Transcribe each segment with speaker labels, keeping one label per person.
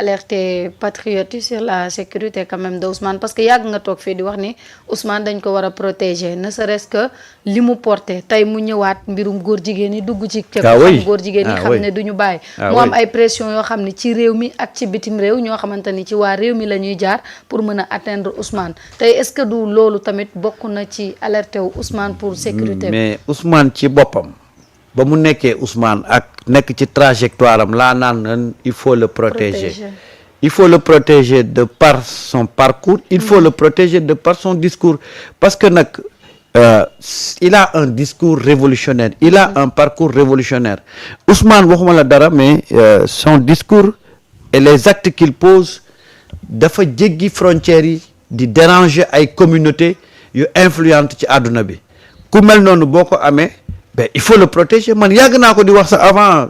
Speaker 1: alerter patriotes yi sur la sécurité quand même de Ousmane parce que yàgg nga toog fii di wax ni Ousmane dañ ko war a protéger ne serait-ce que li mu porté tey mu ñëwaat mbirum góor jigéen yi dugg ci képp xam góor jigéen yi xam ne duñu bàyyi mu am ay pression yoo xam ne ci réew mi ak ci bitim réew ñoo xamante ni ci waa réew mi la ñuy jaar pour mën a atteindre Ousmane tey est-ce que du loolu tamit bokk na ci alerter wu Ousmane pour sécurité
Speaker 2: mais Ousmane ci boppam ba mu nekkee Ousmane ak nekk ci trajectoire am laa naan il faut le protéger. Il faut le protéger de par son parcours, il faut le protéger de par son discours parce que nag il a un discours révolutionnaire, il a un parcours révolutionnaire. Ousmane waxuma la dara mais son discours et les actes qu'il pose dafa jéggi frontières yi di déranger ay communautés yu influentes ci àdduna bi ku mel noonu boo ko amee ben il faut le protéger man yàgg naa ko di wax sax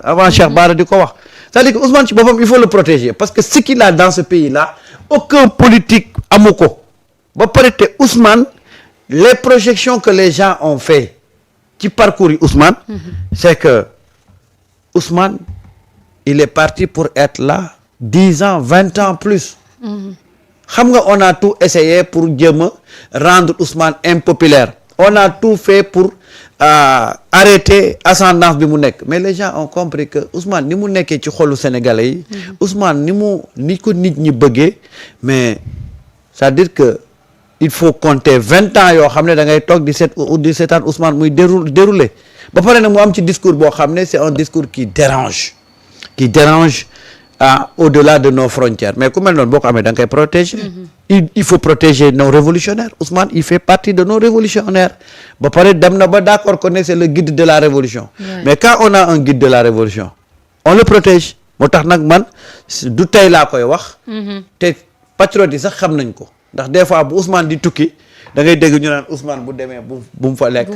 Speaker 2: avant Cheikh Bara di ko wax c'est-à-dire que Ousmane ci boppam il faut le protéger parce que ce qu'il a dans ce pays-là aucun politique amu ko ba pare te Ousmane les projections que les gens ont fait ci parcours yi Ousmane c'est que Ousmane il est parti pour être là 10 ans 20 ans plus xam nga on a tout essayé pour jéem a rendre Ousmane impopulaire on a tout fait pour arrêter ascendance bi mu nekk mais les gens ont compris que Ousmane ni mu nekkee ci xolu sénégalais yi Ousmane ni ko nit ñi bëggee mais c'est-à-dire que il faut compter 20 ans yoo xam ne da ngay toog di seetaan Ousmane muy dérouler ba pare nag mu am ci discours boo xam ne c'est un discours qui dérange au-delà de nos frontières mais ku mel noonu boo ko amee da nga koy protéger il faut protéger nos révolutionnaires Ousmane il fait partie de nos révolutionnaires ba pare dem na ba d'accord qu'on est c'est le guide de la révolution mais quand on a un guide de la révolution on le protège moo tax nag man du tey laa koy wax te patriotes yi sax xam nañ ko ndax des fois bu Ousmane di tukki da ngay dégg ñu naan Ousmane bu demee bu mu fa lekk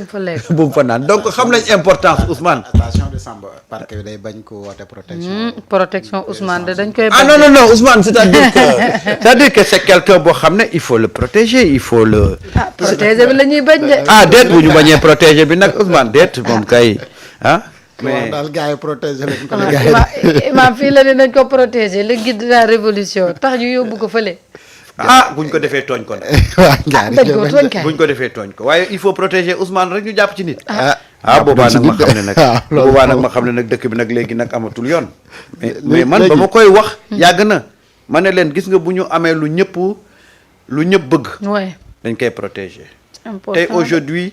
Speaker 2: bu mu fa naan donc xam nañ importance Ousmane.
Speaker 3: attention de Samba parce que day bañ ko woote protection.
Speaker 1: protection Ousmane de dañ koy.
Speaker 2: non Ousmane c'est-à-dire que c'est quelqu'un boo xam ne il faut le protéger il faut le.
Speaker 1: protéger bi la ñuy bañ de.
Speaker 2: déet bu ñu bañee protéger bi nag Ousmane déet moom kay
Speaker 3: mais daal gars yi protéger lañ ko.
Speaker 1: Imam fii la ne nañ ko protéger le guide de la révolution tax ñu yóbbu ko fële.
Speaker 2: buñ ko defee tooñ ko nag. buñ ko defee tooñ ko waaye il faut protéger Ousmane rek ñu jàpp ci nit. boobaa nag ma xam ne nag boobaa nag ma xam ne nag dëkk bi nag léegi nag amatul yoon. mais man ba ma koy wax. yàgg na ma ne leen gis nga bu ñu amee lu ñëpp bëgg. dañ koy protéger. tey aujourd'hui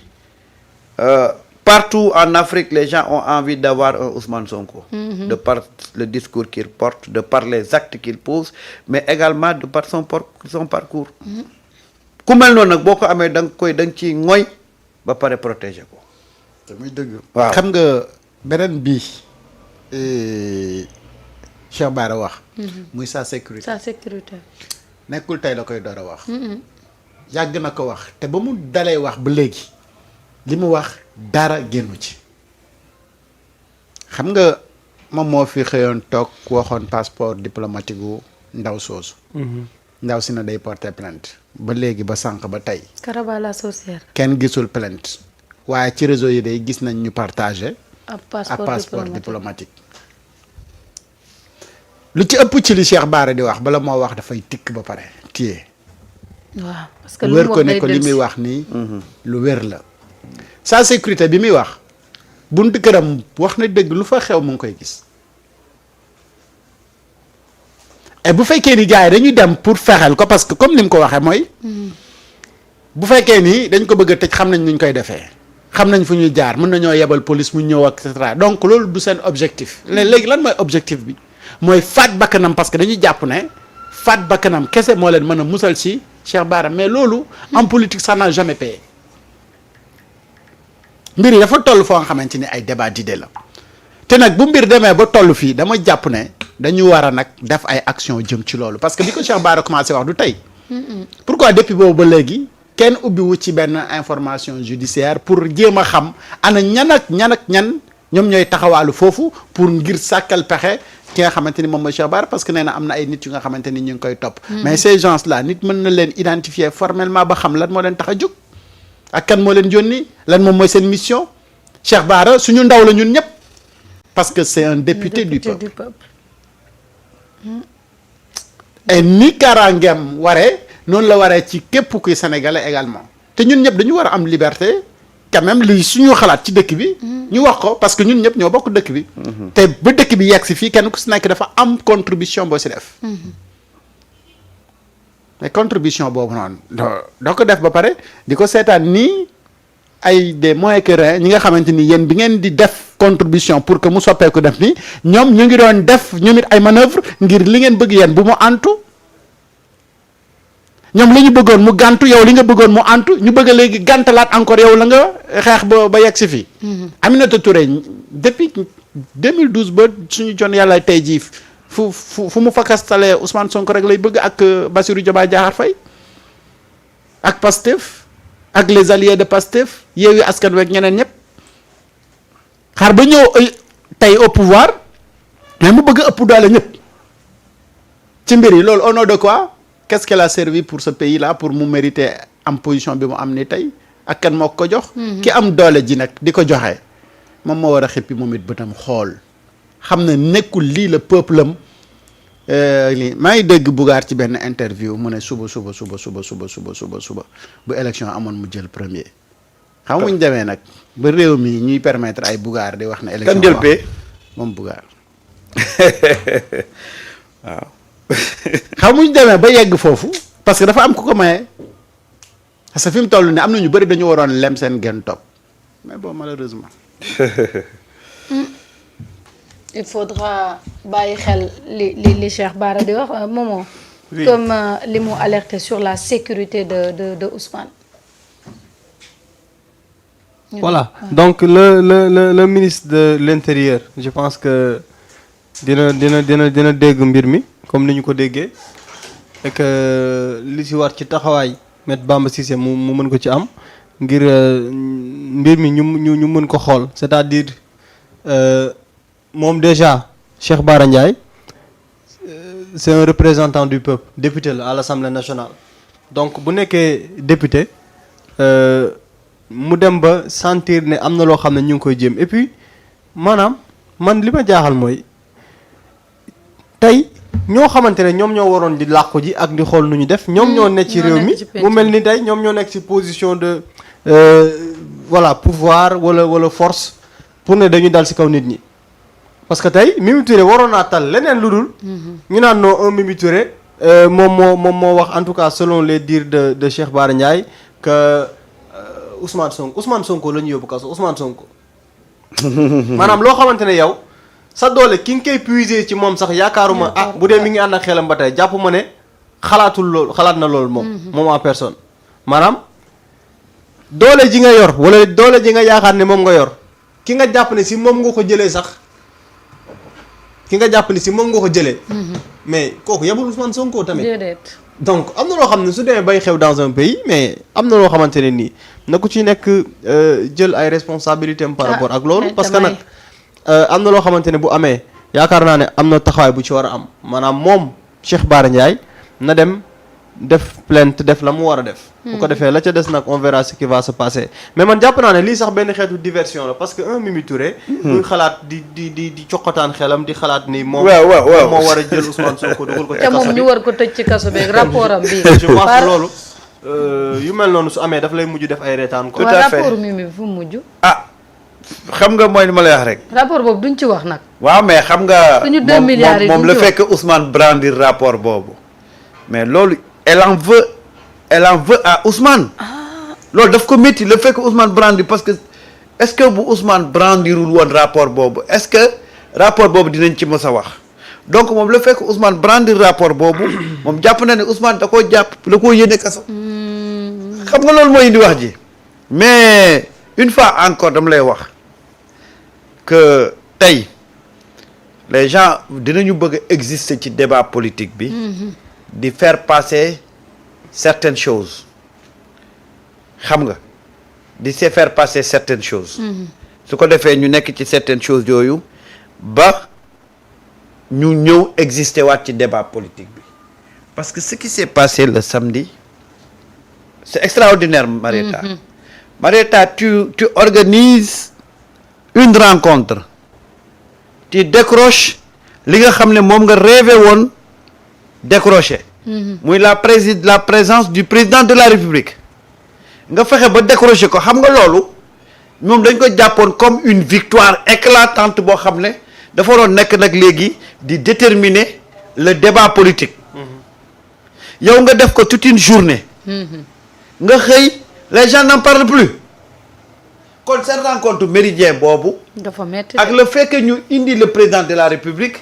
Speaker 2: partout en Afrique les gens ont envie d'avoir un Ousmane Sonko. De par le discours qu'il porte de par les actes qu'il pose mais également de par son parcours. ku mel noonu nag boo ko amee da nga ciy ngoy ba pare protéger ko.
Speaker 3: te muy dëgg.
Speaker 2: waaw
Speaker 3: xam nga beneen bii Cheikh Bara wax. muy sa sécurité. nekkul tey la koy door a wax. yàgg na ko wax te ba mu dalee wax ba léegi li mu wax dara génnu ci. xam nga moom moo fi xëyoon toog waxoon passeport diplomatique gu ndaw soosu. ndaw si na day porter plainte ba léegi ba sànq ba tey.
Speaker 1: Karaba la sorcière.
Speaker 3: kenn gisul plainte waaye ci réseau yi day gis nañ ñu partagé.
Speaker 1: ab
Speaker 3: passeport diplomatique. lu ci ëpp ci li Cheikh Bara di wax bala moo wax dafay tikk ba pare téye.
Speaker 1: waaw parce que
Speaker 3: wér ko ne ko li muy wax nii. lu wér la. sa sécurité bi muy wax. buntu këram wax na dëgg lu fa xew mu ngi koy gis. et bu fekkee ni gars yi dañuy dem pour fexeel ko parce que comme ni mu ko waxee mooy. bu fekkee ni dañ ko bëgg a tëj xam nañ nuñ koy defee. xam nañ fu ñuy jaar mën nañoo yebal police mu ñëw ak et cetera donc loolu du seen objectif. léegi lan mooy objectif bi mooy faat bakkanam parce que dañuy jàpp ne faat bakkanam kese moo leen mën a musal ci Cheikh Bara mais loolu. en politique ça n'a jamais payé. mbir yi dafa toll foo nga xamante ni ay débat d'idées la te nag bu mbir demee ba toll fii dama jàpp ne dañu war a nag def ay action jëm ci loolu parce que bi ko Cheikh Bara commencé wax du tey. pourquoi depuis boobu ba léegi kenn ubbiwu ci benn information judiciaire pour jéem a xam ana ñan ak ñan ñoom ñooy taxawaalu foofu pour ngir sàkkal pexe ki nga xamante ni moom mooy Cheikh Bara parce que nee na am na ay nit yu nga xamante ni ñu ngi koy topp. mais ces gens là nit mën na leen identifier formellement ba xam lan moo leen tax a jóg. ak kan moo leen yónni lan moom mooy seen mission Cheikh Bara suñu ndaw la ñun ñëpp parce que c'est un député du peuple. et ni kaaraangeem waree noonu la waree ci képp kuy sénégalais également te ñun ñëpp dañu war a am liberté quand même li suñu xalaat ci dëkk bi ñu wax ko parce que ñun ñëpp ñoo bokk dëkk bi te ba dëkk bi yegg si fii kenn ku si nekk dafa am contribution boo si def mais contribution boobu noonu doo ko def ba pare di ko seetaan nii ay des moyens que rien ñi nga xamante ni yéen bi ngeen di def contribution pour que mu soppeeku def ni ñoom ñu ngi doon def ñoom it ay manœuvre ngir li ngeen bëgg yéen bu mu antu ñoom li ñu bëggoon mu gàntu yow li nga bëggoon mu antu ñu bëgg léegi gàntalaat encore yow la nga xeex ba yegg si fii. Aminata Touré depuis 2012 ba suñu jon yàlla tey jii fu mu fakastalee Ousmane Sonko rek lay bëgg ak Bassirou Diomaye Diakhar Faye ak Pastef ak les alliés de Pastef Yewwi Askan Wi ak ñeneen ñëpp xaar ba ñëw tey au pouvoir mais mu bëgg ëpp doole ñëpp ci mbir yi loolu au nom de quoi qu'est-ce qu'elle a servi pour ce pays là pour mu mériter am position bi mu am ni tey ak kan moo ko jox. ki am doole ji nag di ko joxe moom moo war a xippi moom it bëtam xool xam ne nekkul lii la peuple am lii maa ngi dégg Bougane ci benn interview mu ne suba bu élection amoon mu jël premier xam nga ñu demee nag ba réew mi ñuy permettre ay Bougane di wax ne élection
Speaker 2: kan jël pee
Speaker 3: moom Bougane waaw xam nga ñu demee ba yegg foofu parce que dafa am ku ko maye parce que fi mu toll nii am na ñu bëri dañu waroon lem seen genn topp mais bon malheureusement.
Speaker 1: il faudra bàyyi xel li Cheikh Bara di wax Momo.
Speaker 3: Oui.
Speaker 1: Comme li mu alerté sur la sécurité de Ousmane.
Speaker 4: Voilà donc le ministre de l'intérieur je pense que dina dégg mbir mi comme ni ñu ko déggee et que li ci war ci taxawaay Maître Bamba Cissé mu mën ko ci am ngir mbir mi ñu mën ko xool c'est-à-dire moom déjà Cheikh Bara Ndiaye c'est un représentant du peuple député la à l'Assemblée nationale donc bu nekkee député mu dem ba sentir ne am na loo xam ne ñu ngi koy jéem et puis maanaam man li ma jaaxal mooy tey ñoo xamante ne ñoom ñoo waroon di làqu ji ak di xool nu ñu def ñoom ñoo nekk ci réew mi mu mel ni tey ñoom ñoo nekk ci position de voilà pouvoir wala force pour ne dañuy dal ci kaw nit ñi parce que tey Mimi Touré waroon naa tal leneen lu dul ñu naan non un Mimi Touré moom moo wax en tout cas selon les dires de Cheikh Bara Ndiaye que Ousmane Sonko la ñu yóbbu kaso Ousmane Sonko maanaam loo xamante ne yow sa doole ki nga koy puiser ci moom sax yaakaaruma bu dee mi ngi ànd ak xelam ba tey jàpp ma ne xalaat na loolu moom en personne maanaam doole ji nga yor wala doole ji nga yaakaar ne moom nga yor ki nga jàpp ne si moom nga ko jëlee sax mais kooku yebul Ousmane Sonko tamit donc am na loo xam ne su demee bay xew dans un pays mais am na loo xamante ne nii na ku ci nekk jël ay responsabilités par rapport ak loolu parce que nag am na loo xamante ne bu amee yaakaar naa ne am na taxawaay bu ci war a am maanaam moom Cheikh Bara Ndiaye na dem def plainte def la mu war a def bu ko defee la ca des nag on verra ce qui va se passer mais man jàpp naa ne lii sax benn xeetu diversion la parce que un Mimi Touré muy xalaat di coqataan xelam di xalaat ni moom moo war a jël Ousmane Sonko dugal ko ci
Speaker 1: te
Speaker 4: kaso
Speaker 1: moom
Speaker 4: bi
Speaker 1: ñu war ko tëj ci kaso beeg rapport am bi
Speaker 4: je pense que loolu yu mel noonu su amee daf lay mujj def ay reetaan ko
Speaker 2: Tout à fait.
Speaker 1: rapport Mimi bi fu mu mujj
Speaker 2: ah xam nga mooy li ma lay wax rek.
Speaker 1: rapport boobu duñ ci wax nag
Speaker 2: waaw mais xam nga.
Speaker 1: suñu 2 milliards yi
Speaker 2: moom
Speaker 1: duñ
Speaker 2: la
Speaker 1: ci wax.
Speaker 2: fekk Ousmane brandir rapport boobu mais loolu elle en veut à Ousmane. loolu daf ko métti le fait que Ousmane brandir parce que est-ce que bu Ousmane brandirul woon rapport boobu est-ce que rapport boobu dinañ ci mës a wax donc moom le fait que Ousmane brandir rapport boobu moom jàpp na ne Ousmane da koo yéene kaso. xam nga loolu mooy indi wax ji mais une fois encore dama lay wax que tey les gens dinañu bëgg a exister ci débat politique bi di faire passer certaines choses xam nga di se faire passer certaines choses su ko defee ñu nekk ci certaines choses yooyu ba ñu ñëw exister waat ci débat politique bi parce que ce qui s'est passé le samedi c'est extraordinaire Marietta Marietta tu organises une rencontre tu décroches li nga xam ne moom nga rêvé woon décroché muy la présence du président de la République nga fexe ba décroché ko xam nga loolu moom dañ ko jàppoon comme une victoire éclatante boo xam ne dafa waroon nekk nag léegi di déterminer le débat politique yow nga def ko toute une journée nga xëy les gens n'en parlent plus kon seen rencontre méridien boobu
Speaker 1: dafa metti
Speaker 2: ak le fait que ñu indi le président de la République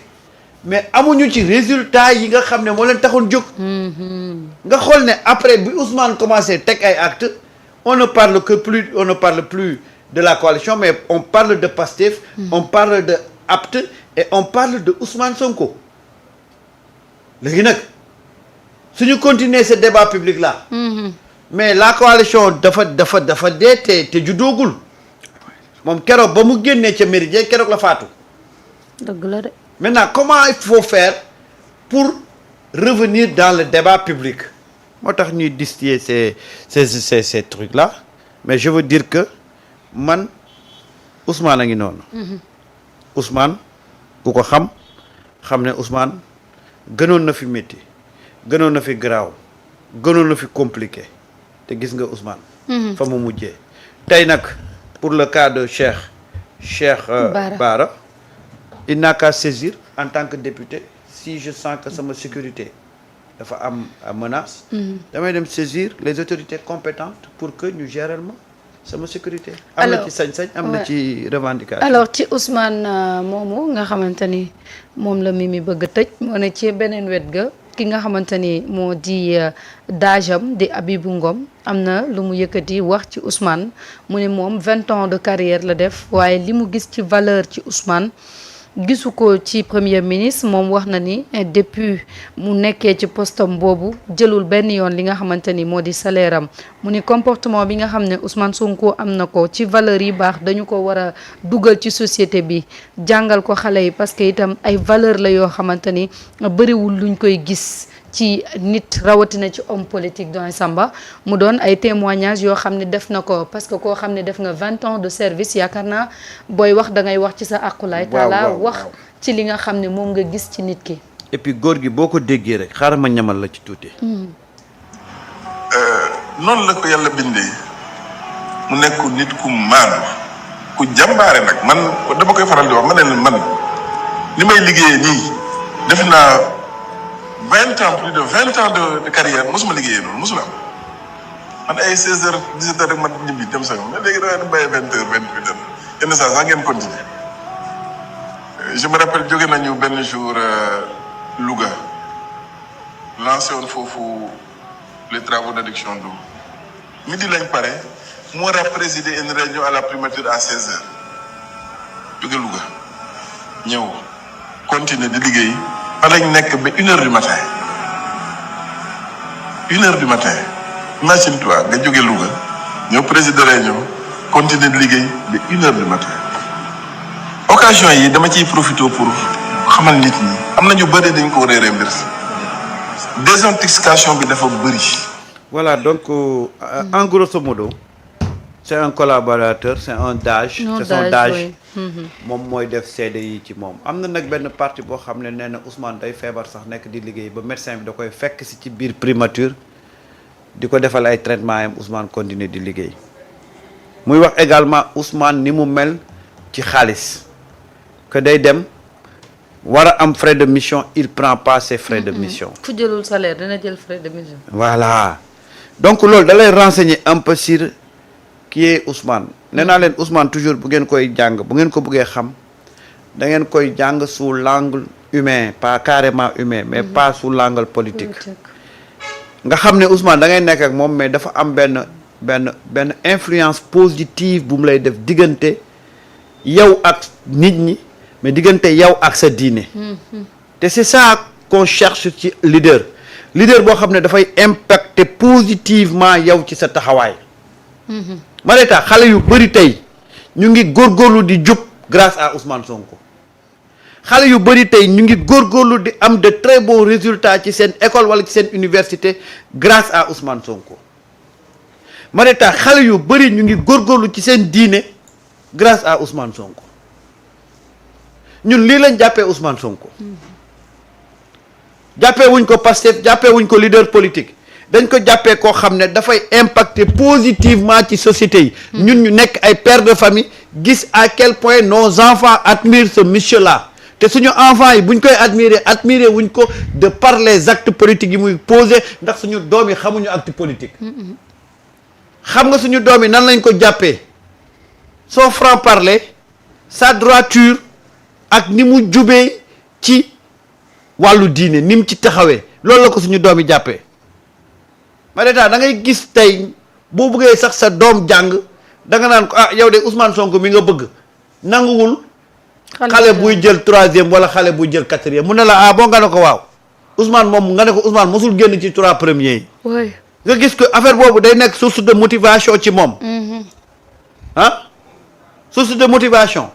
Speaker 2: mais amuñu ci résultat yi nga xam ne moo leen taxoon jóg nga xool ne après bi Ousmane commencé teg ay actes on ne parle plus de la coalition mais on parle de Pastef on parle de APT et on parle de Ousmane Sonko léegi nag suñu continuer ce débat public là mais la coalition dafa dee te juddoogul moom keroog ba mu génnee ca Méridien keroog la faatu
Speaker 1: dëgg la de
Speaker 2: maintenant comment il faut faire pour revenir dans le débat public moo tax ñuy distiller ces trucs là mais je veux dire que man Ousmane a ngi noonu Ousmane ku ko xam ne Ousmane gënoon na fi métti gënoon na fi garaaw gënoon na fi compliqué te gis nga Ousmane fa mu mujjee tey nag pour le cas de Cheikh Bara il n'a qu'à saisir en tant que député si je sens que sama sécurité dafa am menace damay dem saisir les autorités compétentes pour que ñu gérer ma sama sécurité am na ci sañ-sañ am na ci revendication
Speaker 1: alors ci Ousmane moomu nga xamante ni moom la Mimi bëgg a tëj moo ne ci beneen wet ga ki nga xamante ni moo di daajam di Abibou Ngom am na lu mu yëkkati wax ci Ousmane mu ne moom 20 ans de carrière la def waaye li mu gis ci valeur ci Ousmane gisu ko ci premier ministre moom wax na ni depuis mu nekkee ci postam boobu jëlul benn yoon li nga xamante ni moo di salaire am mu ni comportement bi nga xam ne Ousmane Sonko am na ko ci valeur yi baax dañu ko war a dugal ci société bi jàngal ko xale yi parce que itam ay valeur la yoo xamante ni bëriwul luñ koy gis ci nit rawatina ci homme politique doon Samba mu doon ay témoignages yoo xam ne def na ko parce que koo xam ne def nga 20 ans de service yaakaar naa booy wax da ngay wax ci sa àqulaay taala wax ci li nga xam ne moom nga gis ci nit ki
Speaker 2: et puis góor gi boo ko déggee rek xaaral ma ñamal la ci tuuti
Speaker 5: noonu la ko yàlla bindee mu nekk nit ku maanu ku jàmbaare nag man dama koy faral di wax ma ne leen man li may liggéeyee nii def naa 20 ans plus de 20 ans de carrière mosuma liggéeyee noonu mosula am man ay 16 heures 17 heures rek man ñibbi dem sa yoon mais léegi da ngay bàyyi 20 heures 28 heures yenn saa sax ngeen continuer je me rappelle jóge nañu benn jour Louga lancé woon foofu les travaux d'adduction d'eau midi lañ pare mu war a présider une réunion à la primature à 16 heures jóge Louga ñëw continuer di liggéey fa lañ nekk ba 1 heure du matin 1 heure du matin imagine toi nga jóge Louga ñëw présider réunion continuer di liggéey ba 1 heure du matin occasion yi dama ciy profité pour xamal nit ñi am na ñu bëri dañ ko réeree mbir si désintoxication bi dafa bëri.
Speaker 2: voilà donc en grosso modo c'est un collaborateur c'est un DAGE c'est son DAGE moom mooy def seede yi ci moom am na nag benn partie boo xam ne nee na Ousmane day feebar sax nekk di liggéey ba médecin bi da koy fekk si ci biir primature di ko defal ay traitement yam Ousmane continuer di liggéey muy wax également Ousmane ni mu mel ci xaalis que day dem war a am frais de mission il prend pas ses frais de mission
Speaker 1: ku jëlul salaire dina jël frais de mission
Speaker 2: voilà donc loolu da lay renseigner un peu sur qui est Ousmane nee naa leen Ousmane toujours bu ngeen koy jàng bu ngeen ko bëggee xam da ngeen koy jàng sous l'angle humain pas carrément humain mais pas sous l'angle politique nga xam ne Ousmane da ngay nekk ak moom mais dafa am benn influence positive bu mu lay def diggante yow ak nit ñi mais diggante yow ak sa diine te c'est ça qu'on cherche ci leader boo xam ne dafay impacter positivement yow ci sa taxawaay Mareta xale yu bëri tey ñu ngi góorgóorlu di jub grâce à Ousmane Sonko xale yu bëri tey ñu ngi góorgóorlu di am de très bons résultats ci seen école wala ci seen université grâce à Ousmane Sonko Mareta xale yu bëri ñu ngi góorgóorlu ci seen diine grâce à Ousmane Sonko ñun lii lañ jàppee Ousmane Sonko jàppee wuñ ko Pastef jàppee wuñ ko leader politique dañ ko jàppee koo xam ne dafay impacter positivement ci société yi. ñun ñu nekk ay pères de famille gis à quel point nos enfants admirent ce monsieur là te suñu enfants yi buñ koy admirer wuñ ko de par les actes politiques yi muy poser ndax suñu doom yi xamuñu acte politique. xam nga suñu doom yi nan lañ ko jàppee son franc-parler sa droiture ak ni mu jubee ci wàllu diine ni mu ci taxawee loolu la ko suñu doom yi jàppee. Marieta da ngay gis tey boo bëggee sax sa doom jàng da nga naan ko ah yow de Ousmane Sonko mi nga bëgg nanguwul xale buy jël 3e wala xale buy jël 4e mu ne la ah bon nga ne ko waaw Ousmane moom nga ne ko Ousmane mosul génn ci 3 premiers yi. nga gis que affaire boobu day nekk source de motivation ci moom. ah source de motivation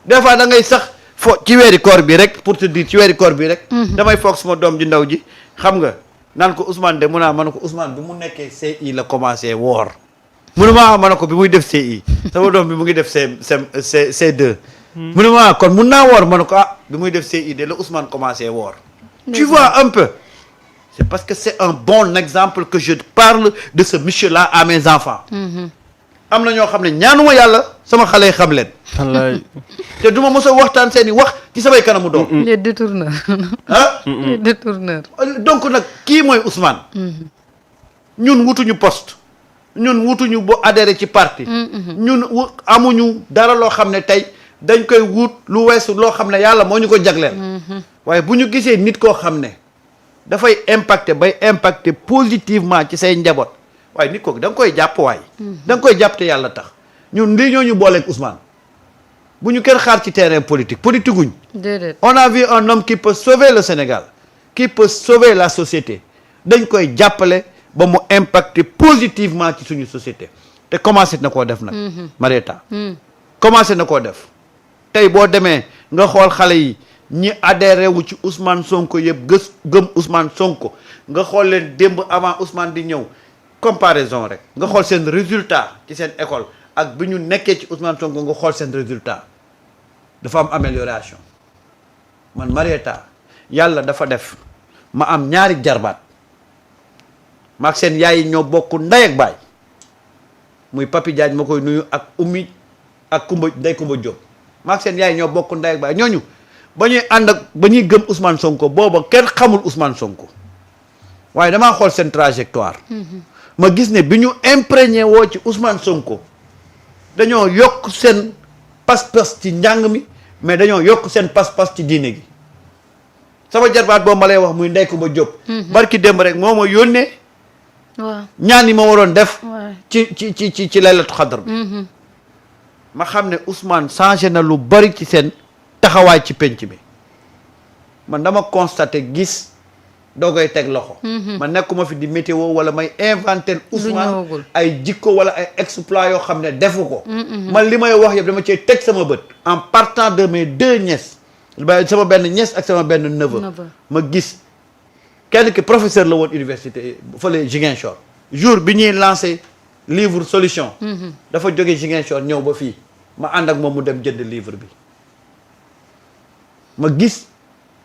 Speaker 2: des fois da ngay sax fo ci weeri koor bi rek pour te dire ci weeri koor bi rek. damay foog suma doom ji ndaw ji xam nga. naan ko Ousmane de mun naa mën ko Ousmane bi mu nekkee CI la commencé woor munu maa mën ko bi muy def CI sama doom bi mu ngi def C2 munu maa kon mun naa woor mën ko ah bi muy def CI de la Ousmane commencé woor tu vois un peu c'est parce que c'est un bon exemple que je parle de ce monsieur là à mes enfants am na ñoo xam ne ñaanuma yàlla sama xale yi xam leen te duma mos a waxtaan seen i wax ci samay kanamu doom.
Speaker 1: les détourneurs.
Speaker 2: ah.
Speaker 1: les détourneurs.
Speaker 2: donc nag kii mooy Ousmane. ñun wutuñu poste. ñun wutuñu bu adhéré ci parti. ñun amuñu dara loo xam ne tey dañ koy wut lu weesu loo xam ne yàlla moo ñu ko jagleel. waaye bu ñu gisee nit koo xam ne dafay impacter positivement ci say njaboot waaye nit kooku da nga koy jàpp waay. da nga koy jàpp te yàlla tax ñun lii ñoo ñu booleeg Ousmane. bu ñu kenn xaar ci terrain politique guñ. déedéet on a vu un homme qui peut sauver le Sénégal qui peut sauver la société dañ koy jàppale ba mu impacter positivement ci suñu société te commencé na koo def nag. Marieta commencé na koo def tey boo demee nga xool xale yi ñi adhéré wu ci Ousmane Sonko yëpp gëm Ousmane Sonko nga xool leen démb avant Ousmane di ñëw comparaison rek nga xool seen résultat ci seen école ak bi ñu nekkee ci Ousmane Sonko nga xool seen résultat dafa am amélioration man Marieta yàlla dafa def ma am ñaari jarbaat maag seen yaay ñoo bokk ndey ak baay muy Papi Diagne ma koy nuyu ak Oumy ak Ndey Kumba Diop maag seen yaay ñoo bokk ndey ak baay ñooñu ba ñuy ànd ak ba ñuy gëm Ousmane Sonko booba kenn xamul Ousmane Sonko waaye damaa xool seen trajectoire ma gis ne bi ñu imprégné woo ci Ousmane Sonko dañoo yokk seen pas-pas ci njàng mi mais dañoo yokk seen pas-pas ci diine gi sama jarbaat boobu ma lay wax muy Ndey Kumba Diop barki démb rek moo ma yónnee waaw ñaan yi ma waroon def ci laylatu xadar bi ma xam ne Ousmane changé na lu bari ci seen taxawaay ci penc bi man dama constaté gis doogoy teg loxo ma nekkuma fi di météo wala may inventé Ousmane ay jikko wala ay exploit yoo xam ne defu ko man li may wax yëpp dama cee teg sama bët en partant de mes 2 nièces sama benn nièce ak sama benn neveu ma gis kenn ki professeur la woon université fële Ziguinchor jour bi ñuy lancé livre solution dafa jóge Ziguinchor ñëw ba fii ma ànd ak moom mu dem jënd livre bi ma gis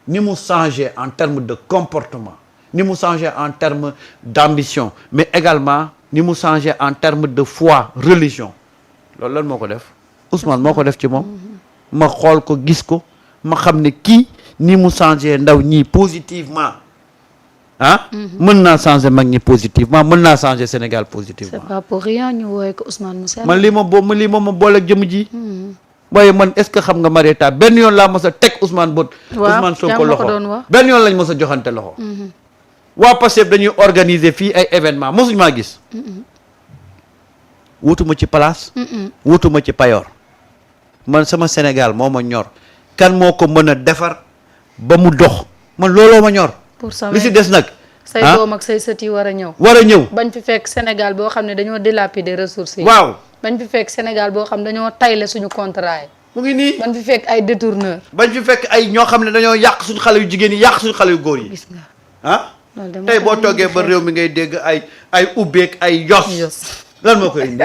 Speaker 2: ni mu changé en termes de comportement ni mu changé en termes d'ambition mais également ni mu changé en termes de foi religion loolu lan moo ko def Ousmane moo ko def ci moom ma xool ko gis ko ma xam ne kii ni mu changé ndaw ñii positivement mën naa changer mag ñi positivement mën naa changer Sénégal positivement.
Speaker 1: c'est pas pour rien ñu woowee ko Ousmane Moussa.
Speaker 2: man lii ma boole ak jëmm ji. waaye man est-ce que xam nga Marieta benn yoon laa mos a teg Ousmane bët. Ousmane Sonko loxo benn yoon lañ mos a joxante loxo. waa Pastef dañuy organiser fii ay événements mosuñu maa gis. wutuma ci place. wutuma ci payoor. man sama Sénégal moo ma ñor. kan moo ko mën a defar ba mu dox man looloo ma ñor. li si des nag.
Speaker 1: say doom ak say sët yi war a ñëw.
Speaker 2: bañ
Speaker 1: fi fekk Sénégal boo xam ne dañoo dilapider ressources yi.
Speaker 2: waaw
Speaker 1: bañ fi fekk Sénégal boo xam ne dañoo tayle suñu contrat yi.
Speaker 2: mu ngi nii
Speaker 1: bañ fi fekk ay détourneurs.
Speaker 2: bañ fi fekk ay ñoo xam ne dañoo yàq suñu xale yu jigéen yi yàq suñu xale yu góor yi.
Speaker 1: gis nga
Speaker 2: tey boo toogee ba réew mi ngay dégg ay ubbeek ay yos. lan moo koy indi.